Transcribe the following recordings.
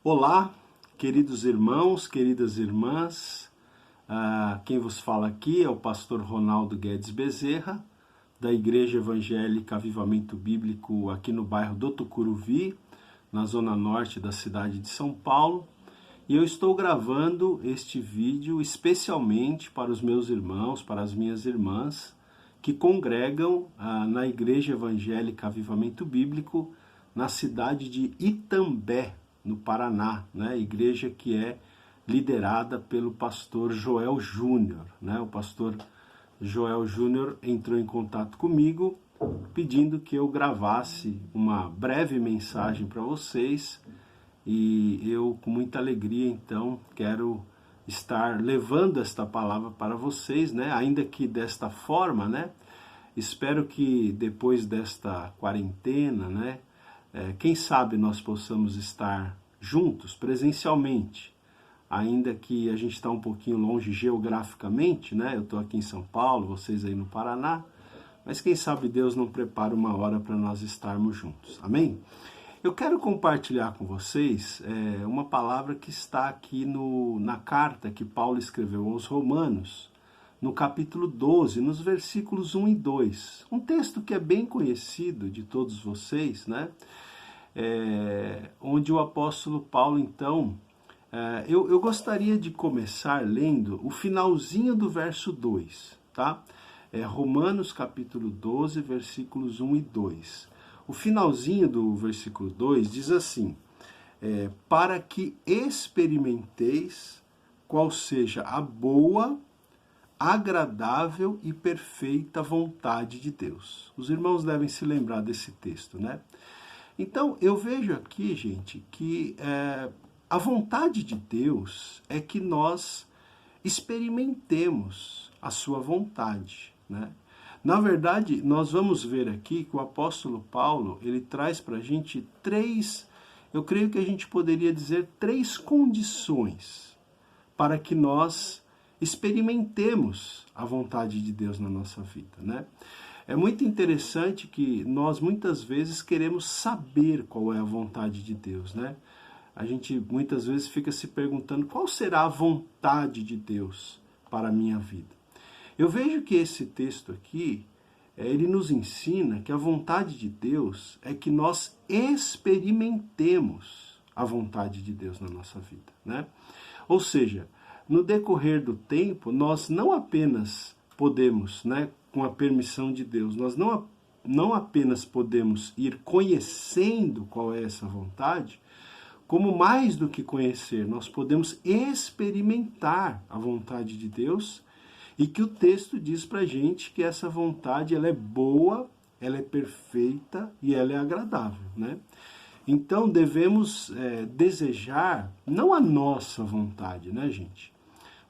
Olá, queridos irmãos, queridas irmãs. Quem vos fala aqui é o pastor Ronaldo Guedes Bezerra, da Igreja Evangélica Avivamento Bíblico aqui no bairro do Tucuruvi, na zona norte da cidade de São Paulo. E eu estou gravando este vídeo especialmente para os meus irmãos, para as minhas irmãs, que congregam na Igreja Evangélica Avivamento Bíblico, na cidade de Itambé, no Paraná, né? Igreja que é liderada pelo pastor Joel Júnior, né? O pastor Joel Júnior entrou em contato comigo pedindo que eu gravasse uma breve mensagem para vocês e eu, com muita alegria, então, quero estar levando esta palavra para vocês, né? Ainda que desta forma, né? Espero que depois desta quarentena, né? Quem sabe nós possamos estar juntos presencialmente, ainda que a gente está um pouquinho longe geograficamente, né? Eu estou aqui em São Paulo, vocês aí no Paraná, mas quem sabe Deus não prepara uma hora para nós estarmos juntos, amém? Eu quero compartilhar com vocês uma palavra que está aqui na carta que Paulo escreveu aos Romanos, no capítulo 12, nos versículos 1 e 2. Um texto que é bem conhecido de todos vocês, né? Onde o apóstolo Paulo, então, eu gostaria de começar lendo o finalzinho do verso 2, tá? Romanos capítulo 12, versículos 1 e 2. O finalzinho do versículo 2 diz assim: para que experimenteis qual seja a boa, agradável e perfeita vontade de Deus. Os irmãos devem se lembrar desse texto, né? Então, eu vejo aqui, gente, que a vontade de Deus é que nós experimentemos a sua vontade, né? Na verdade, nós vamos ver aqui que o apóstolo Paulo, ele traz para a gente eu creio que a gente poderia dizer três condições para que nós experimentemos a vontade de Deus na nossa vida, né? É muito interessante que nós muitas vezes queremos saber qual é a vontade de Deus, né? A gente muitas vezes fica se perguntando qual será a vontade de Deus para a minha vida. Eu vejo que esse texto aqui, ele nos ensina que a vontade de Deus é que nós experimentemos a vontade de Deus na nossa vida, né? Ou seja, no decorrer do tempo, nós não apenas podemos, né, com a permissão de Deus, nós não apenas podemos ir conhecendo qual é essa vontade, como mais do que conhecer, nós podemos experimentar a vontade de Deus, e que o texto diz pra gente que essa vontade ela é boa, ela é perfeita e ela é agradável, né? Então devemos desejar não a nossa vontade, né, gente?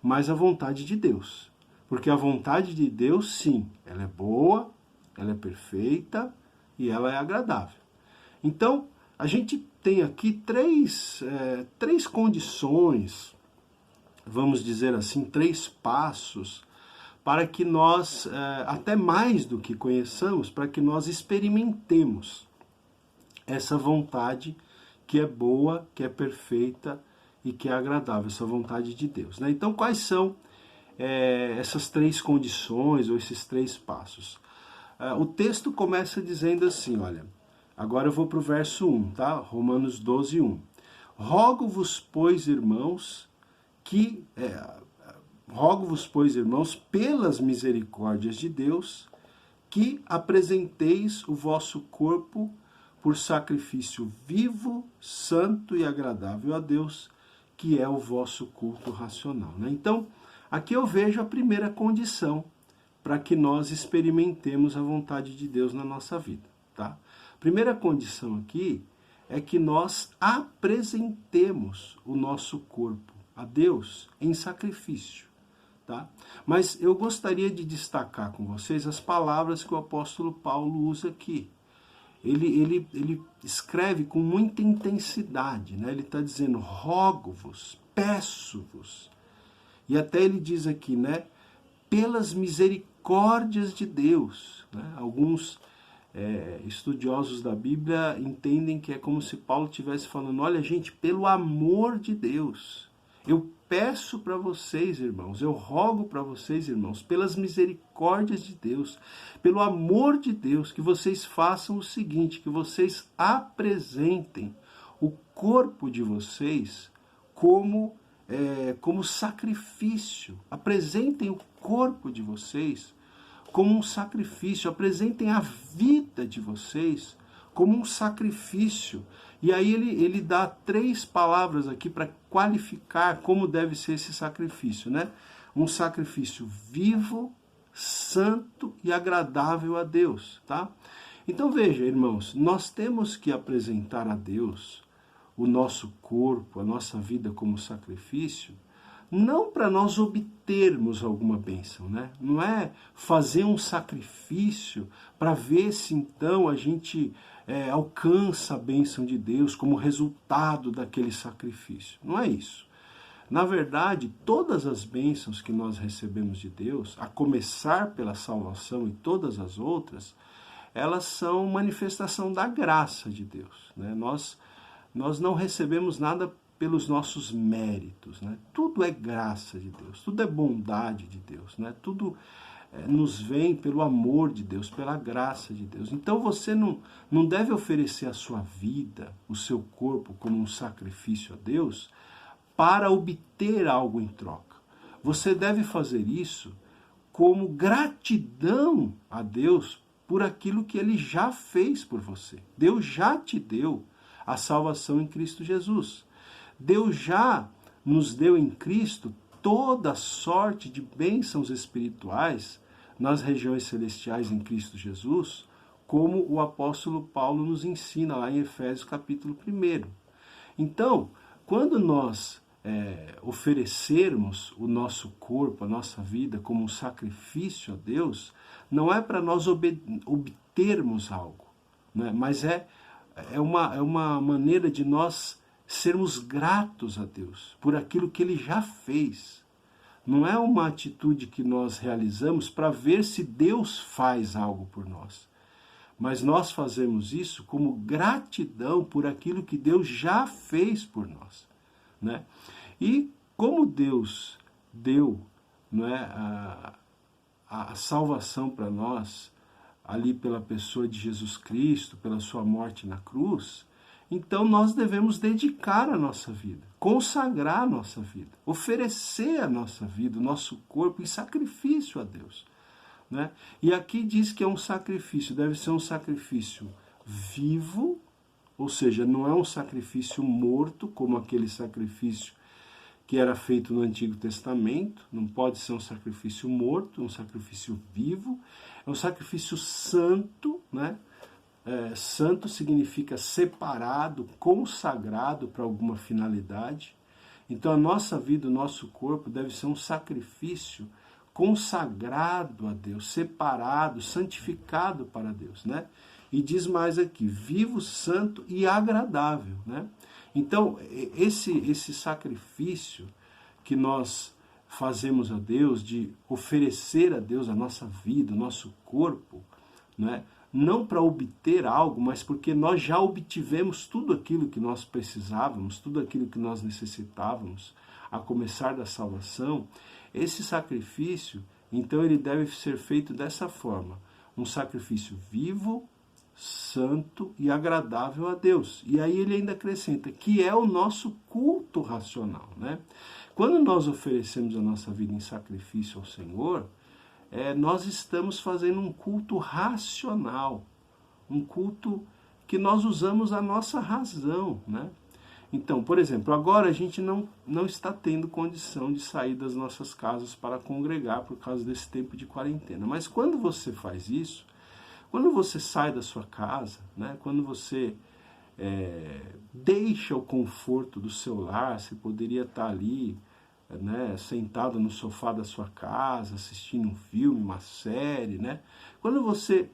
Mas a vontade de Deus. Porque a vontade de Deus, sim, ela é boa, ela é perfeita e ela é agradável. Então, a gente tem aqui três condições, vamos dizer assim, três passos, para que nós, até mais do que conheçamos, para que nós experimentemos essa vontade que é boa, que é perfeita e que é agradável, essa vontade de Deus, né? Então, quais são essas três condições ou esses três passos? O texto começa dizendo assim, olha, agora eu vou para o verso 1, tá? Romanos 12, 1. Rogo-vos, pois, irmãos, pelas misericórdias de Deus, que apresenteis o vosso corpo por sacrifício vivo, santo e agradável a Deus, que é o vosso culto racional, né? Então, aqui eu vejo a primeira condição para que nós experimentemos a vontade de Deus na nossa vida, tá? Primeira condição aqui é que nós apresentemos o nosso corpo a Deus em sacrifício, tá? Mas eu gostaria de destacar com vocês as palavras que o apóstolo Paulo usa aqui. Ele escreve com muita intensidade, né? Ele está dizendo, rogo-vos, peço-vos. E até ele diz aqui, né? Pelas misericórdias de Deus, né? Alguns estudiosos da Bíblia entendem que é como se Paulo estivesse falando, olha gente, pelo amor de Deus, eu peço para vocês, irmãos, eu rogo para vocês, irmãos, pelas misericórdias de Deus, pelo amor de Deus, que vocês façam o seguinte, que vocês apresentem o corpo de vocês como sacrifício. Apresentem o corpo de vocês como um sacrifício. Apresentem a vida de vocês como um sacrifício. E aí ele dá 3 palavras aqui para qualificar como deve ser esse sacrifício, né? Um sacrifício vivo, santo e agradável a Deus, tá? Então veja, irmãos, nós temos que apresentar a Deus o nosso corpo, a nossa vida como sacrifício, não para nós obtermos alguma bênção, né? Não é fazer um sacrifício para ver se então a gente alcança a bênção de Deus como resultado daquele sacrifício. Não é isso. Na verdade, todas as bênçãos que nós recebemos de Deus, a começar pela salvação e todas as outras, elas são manifestação da graça de Deus, né? Nós não recebemos nada pelos nossos méritos, né? Tudo é graça de Deus, tudo é bondade de Deus, né? Tudo nos vem pelo amor de Deus, pela graça de Deus. Então você não deve oferecer a sua vida, o seu corpo como um sacrifício a Deus para obter algo em troca. Você deve fazer isso como gratidão a Deus por aquilo que Ele já fez por você. Deus já te deu a salvação em Cristo Jesus. Deus já nos deu em Cristo toda sorte de bênçãos espirituais nas regiões celestiais em Cristo Jesus, como o apóstolo Paulo nos ensina lá em Efésios capítulo 1. Então, quando nós oferecermos o nosso corpo, a nossa vida como um sacrifício a Deus, não é para nós obtermos algo, né? Mas é uma maneira de nós sermos gratos a Deus por aquilo que Ele já fez. Não é uma atitude que nós realizamos para ver se Deus faz algo por nós. Mas nós fazemos isso como gratidão por aquilo que Deus já fez por nós, né? E como Deus deu, né, a salvação para nós, ali pela pessoa de Jesus Cristo, pela sua morte na cruz, então nós devemos dedicar a nossa vida, consagrar a nossa vida, oferecer a nossa vida, o nosso corpo em sacrifício a Deus, né? E aqui diz que é um sacrifício, deve ser um sacrifício vivo, ou seja, não é um sacrifício morto, como aquele sacrifício que era feito no Antigo Testamento. Não pode ser um sacrifício morto, um sacrifício vivo, é um sacrifício santo, né? Santo significa separado, consagrado para alguma finalidade. Então a nossa vida, o nosso corpo deve ser um sacrifício consagrado a Deus, separado, santificado para Deus, né? E diz mais aqui, vivo, santo e agradável, né? Então esse sacrifício que nós fazemos a Deus, de oferecer a Deus a nossa vida, o nosso corpo, né? Não para obter algo, mas porque nós já obtivemos tudo aquilo que nós precisávamos, tudo aquilo que nós necessitávamos, a começar da salvação. Esse sacrifício, então, ele deve ser feito dessa forma, um sacrifício vivo, santo e agradável a Deus. E aí ele ainda acrescenta que é o nosso culto racional, né? Quando nós oferecemos a nossa vida em sacrifício ao Senhor, nós estamos fazendo um culto racional, um culto que nós usamos a nossa razão, né? Então, por exemplo, agora a gente não está tendo condição de sair das nossas casas para congregar por causa desse tempo de quarentena. Mas quando você faz isso, quando você sai da sua casa, né? Quando você deixa o conforto do seu lar, você poderia estar ali, né, sentado no sofá da sua casa, assistindo um filme, uma série, né? Quando você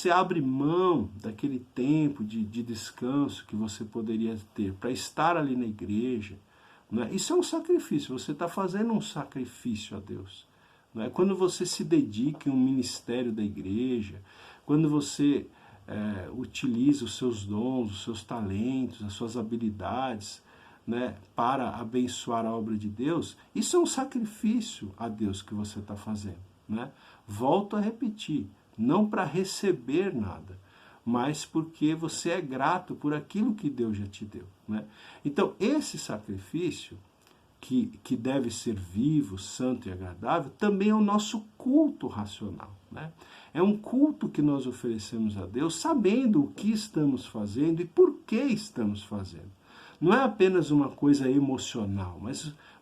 abre mão daquele tempo de descanso que você poderia ter para estar ali na igreja, né? Isso é um sacrifício, você está fazendo um sacrifício a Deus, né? Quando você se dedica em um ministério da igreja, quando você utiliza os seus dons, os seus talentos, as suas habilidades, né, para abençoar a obra de Deus, isso é um sacrifício a Deus que você está fazendo. Né? Volto a repetir, não para receber nada, mas porque você é grato por aquilo que Deus já te deu. Né? Então, esse sacrifício, que deve ser vivo, santo e agradável, também é o nosso culto racional. Né? É um culto que nós oferecemos a Deus, sabendo o que estamos fazendo e por que estamos fazendo. Não é apenas uma coisa emocional,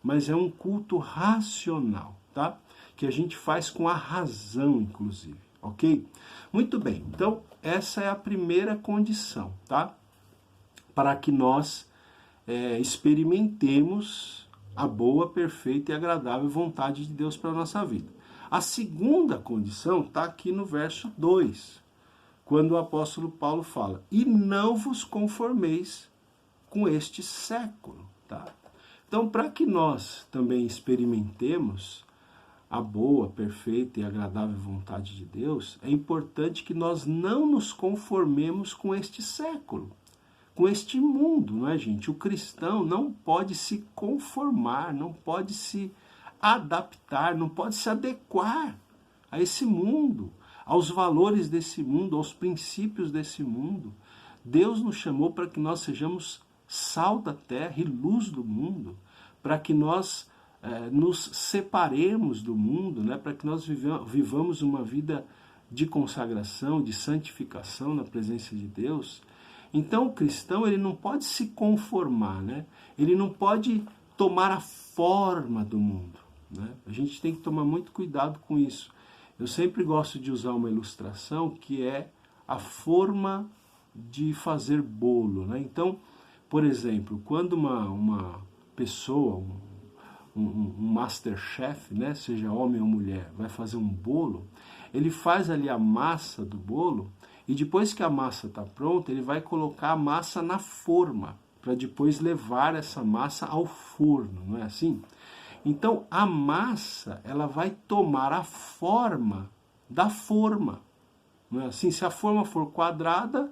mas é um culto racional, tá? Que a gente faz com a razão, inclusive, ok? Muito bem, então essa é a primeira condição, tá? Para que nós experimentemos a boa, perfeita e agradável vontade de Deus para a nossa vida. A segunda condição está aqui no verso 2, quando o apóstolo Paulo fala, e não vos conformeis com este século. Tá? Então, para que nós também experimentemos a boa, perfeita e agradável vontade de Deus, é importante que nós não nos conformemos com este século, com este mundo, não é, gente? O cristão não pode se conformar, não pode se adaptar, não pode se adequar a esse mundo, aos valores desse mundo, aos princípios desse mundo. Deus nos chamou para que nós sejamos sal da terra e luz do mundo, para que nós nos separemos do mundo, né? Para que nós vivamos uma vida de consagração, de santificação na presença de Deus. Então o cristão ele não pode se conformar, né? Ele não pode tomar a forma do mundo. Né? A gente tem que tomar muito cuidado com isso. Eu sempre gosto de usar uma ilustração que é a forma de fazer bolo. Né? Então, por exemplo, quando uma pessoa, um masterchef, né, seja homem ou mulher, vai fazer um bolo, ele faz ali a massa do bolo e depois que a massa está pronta, ele vai colocar a massa na forma, para depois levar essa massa ao forno, não é assim? Então, a massa, ela vai tomar a forma da forma. Não é assim? Se a forma for quadrada,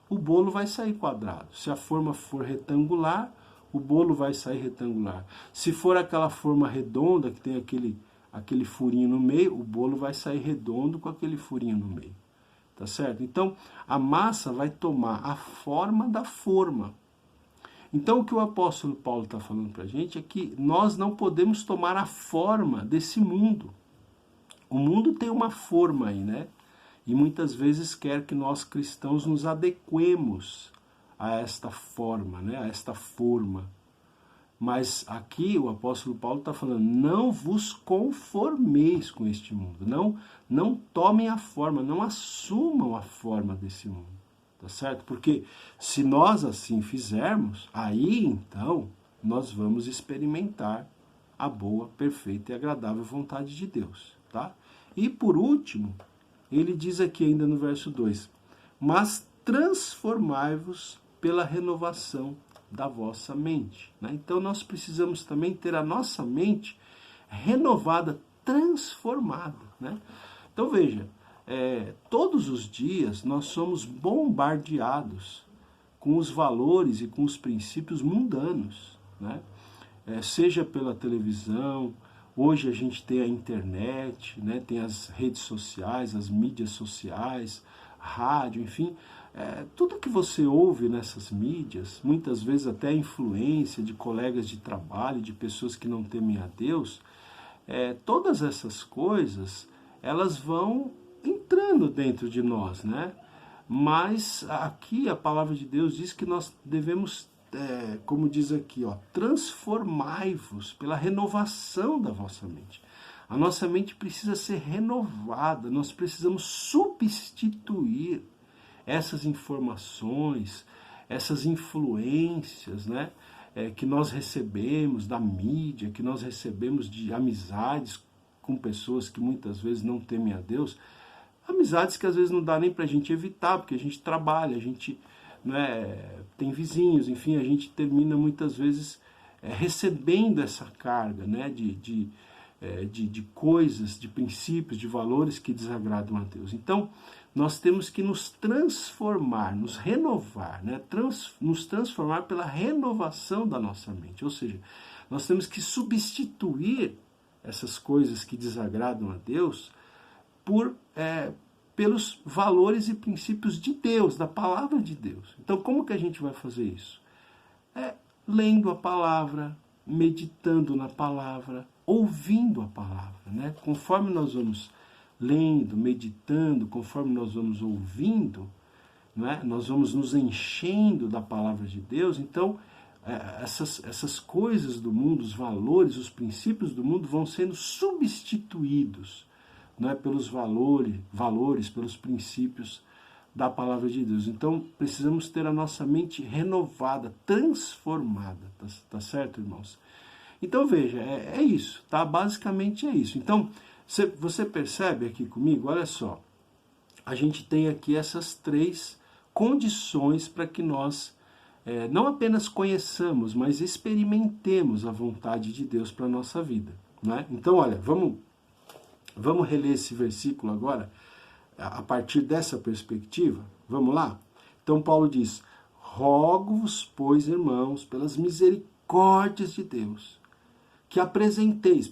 o bolo vai sair quadrado. Se a forma for retangular, o bolo vai sair retangular. Se for aquela forma redonda, que tem aquele furinho no meio, o bolo vai sair redondo com aquele furinho no meio. Tá certo? Então, a massa vai tomar a forma da forma. Então, o que o apóstolo Paulo está falando para a gente é que nós não podemos tomar a forma desse mundo. O mundo tem uma forma aí, né? E muitas vezes quer que nós cristãos nos adequemos a esta forma, né? A esta forma. Mas aqui o apóstolo Paulo está falando, não vos conformeis com este mundo. Não tomem a forma, não assumam a forma desse mundo. Tá certo? Porque se nós assim fizermos, aí então nós vamos experimentar a boa, perfeita e agradável vontade de Deus. Tá? E por último, ele diz aqui ainda no verso 2, mas transformai-vos pela renovação da vossa mente. Né? Então nós precisamos também ter a nossa mente renovada, transformada. Né? Então veja, todos os dias nós somos bombardeados com os valores e com os princípios mundanos, né? Seja pela televisão, hoje a gente tem a internet, né? Tem as redes sociais, as mídias sociais, rádio, enfim, tudo que você ouve nessas mídias, muitas vezes até a influência de colegas de trabalho, de pessoas que não temem a Deus, todas essas coisas, elas vão entrando dentro de nós, né? Mas aqui a palavra de Deus diz que nós devemos, como diz aqui, ó, transformai-vos pela renovação da vossa mente. A nossa mente precisa ser renovada, nós precisamos substituir essas informações, essas influências, né? Que nós recebemos da mídia, que nós recebemos de amizades com pessoas que muitas vezes não temem a Deus, amizades que às vezes não dá nem para a gente evitar, porque a gente trabalha, a gente, né, tem vizinhos, enfim, a gente termina muitas vezes recebendo essa carga, né, de coisas, de princípios, de valores que desagradam a Deus. Então, nós temos que nos transformar, nos renovar, né? Nos transformar pela renovação da nossa mente. Ou seja, nós temos que substituir essas coisas que desagradam a Deus pelos valores e princípios de Deus, da palavra de Deus. Então, como que a gente vai fazer isso? Lendo a palavra, meditando na palavra, ouvindo a palavra, né? Conforme nós vamos lendo, meditando, conforme nós vamos ouvindo, né? Nós vamos nos enchendo da palavra de Deus. Então, essas coisas do mundo, os valores, os princípios do mundo vão sendo substituídos, né? Pelos valores, pelos princípios da palavra de Deus. Então, precisamos ter a nossa mente renovada, transformada, tá certo, irmãos? Então, veja, é isso, tá? Basicamente é isso. Então, você percebe aqui comigo, olha só, a gente tem aqui essas 3 condições para que nós não apenas conheçamos, mas experimentemos a vontade de Deus para a nossa vida, né? Então, olha, vamos reler esse versículo agora, a partir dessa perspectiva. Vamos lá? Então Paulo diz: rogo-vos, pois, irmãos, pelas misericórdias de Deus, que apresenteis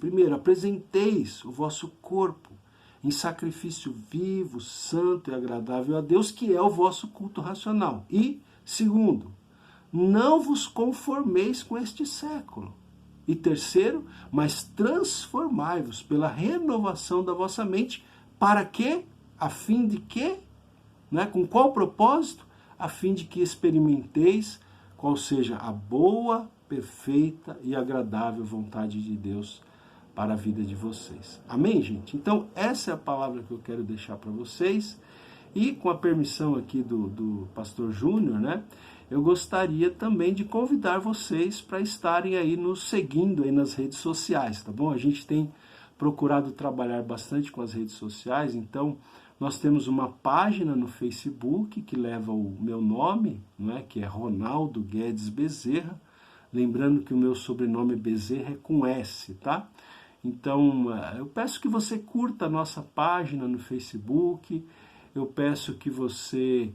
o vosso corpo em sacrifício vivo, santo e agradável a Deus, que é o vosso culto racional. E, segundo, não vos conformeis com este século. E terceiro, mas transformai-vos pela renovação da vossa mente, para que, a fim de que, né, com qual propósito? A fim de que experimenteis qual seja a boa, perfeita e agradável vontade de Deus para a vida de vocês. Amém, gente? Então, essa é a palavra que eu quero deixar para vocês. E com a permissão aqui do pastor Júnior, né, eu gostaria também de convidar vocês para estarem aí nos seguindo aí nas redes sociais, tá bom? A gente tem procurado trabalhar bastante com as redes sociais, então nós temos uma página no Facebook que leva o meu nome, né, que é Ronaldo Guedes Bezerra. Lembrando que o meu sobrenome Bezerra é com S, tá? Então, eu peço que você curta a nossa página no Facebook, eu peço que você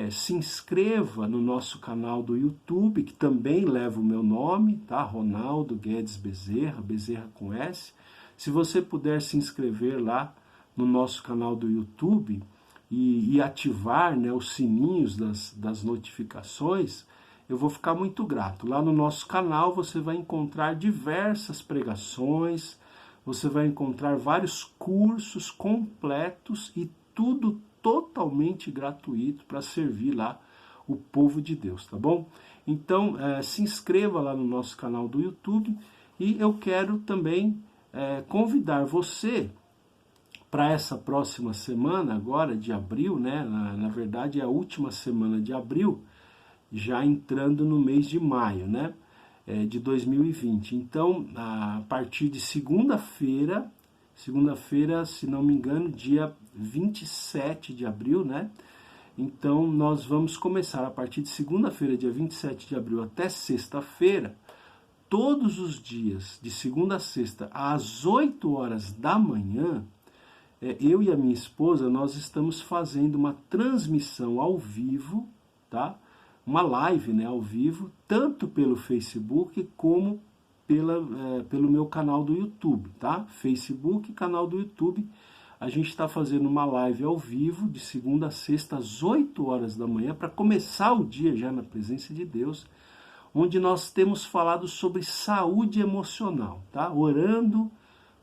se inscreva no nosso canal do YouTube, que também leva o meu nome, tá? Ronaldo Guedes Bezerra, Bezerra com S. Se você puder se inscrever lá no nosso canal do YouTube e ativar, né, os sininhos das notificações, eu vou ficar muito grato. Lá no nosso canal você vai encontrar diversas pregações, você vai encontrar vários cursos completos e tudo totalmente gratuito para servir lá o povo de Deus, tá bom? Então, se inscreva lá no nosso canal do YouTube e eu quero também convidar você para essa próxima semana agora de abril, né? Na verdade é a última semana de abril, já entrando no mês de maio, né, de 2020. Então, a partir de segunda-feira, se não me engano, dia 27 de abril, né, então nós vamos começar a partir de segunda-feira, dia 27 de abril, até sexta-feira, todos os dias, de segunda a sexta, às 8 horas da manhã, eu e a minha esposa, nós estamos fazendo uma transmissão ao vivo, tá? Uma live, né, ao vivo, tanto pelo Facebook como pelo meu canal do YouTube, tá? Facebook e canal do YouTube. A gente está fazendo uma live ao vivo, de segunda a sexta, às 8 horas da manhã, para começar o dia já na presença de Deus, onde nós temos falado sobre saúde emocional, tá? Orando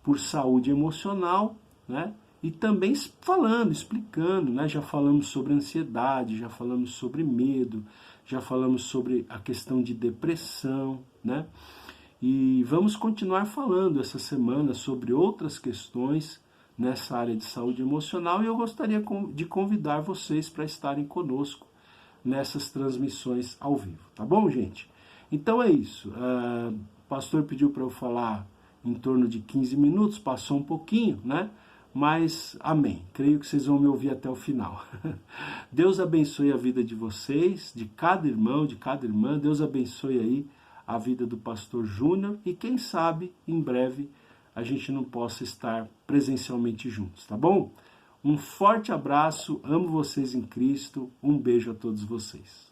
por saúde emocional, né? E também explicando, né? Já falamos sobre ansiedade, já falamos sobre medo, já falamos sobre a questão de depressão, né? E vamos continuar falando essa semana sobre outras questões nessa área de saúde emocional, e eu gostaria de convidar vocês para estarem conosco nessas transmissões ao vivo, tá bom, gente? Então é isso. O pastor pediu para eu falar em torno de 15 minutos, passou um pouquinho, né? Mas, amém. Creio que vocês vão me ouvir até o final. Deus abençoe a vida de vocês, de cada irmão, de cada irmã. Deus abençoe aí a vida do pastor Júnior. E quem sabe, em breve, a gente não possa estar presencialmente juntos, tá bom? Um forte abraço, amo vocês em Cristo, um beijo a todos vocês.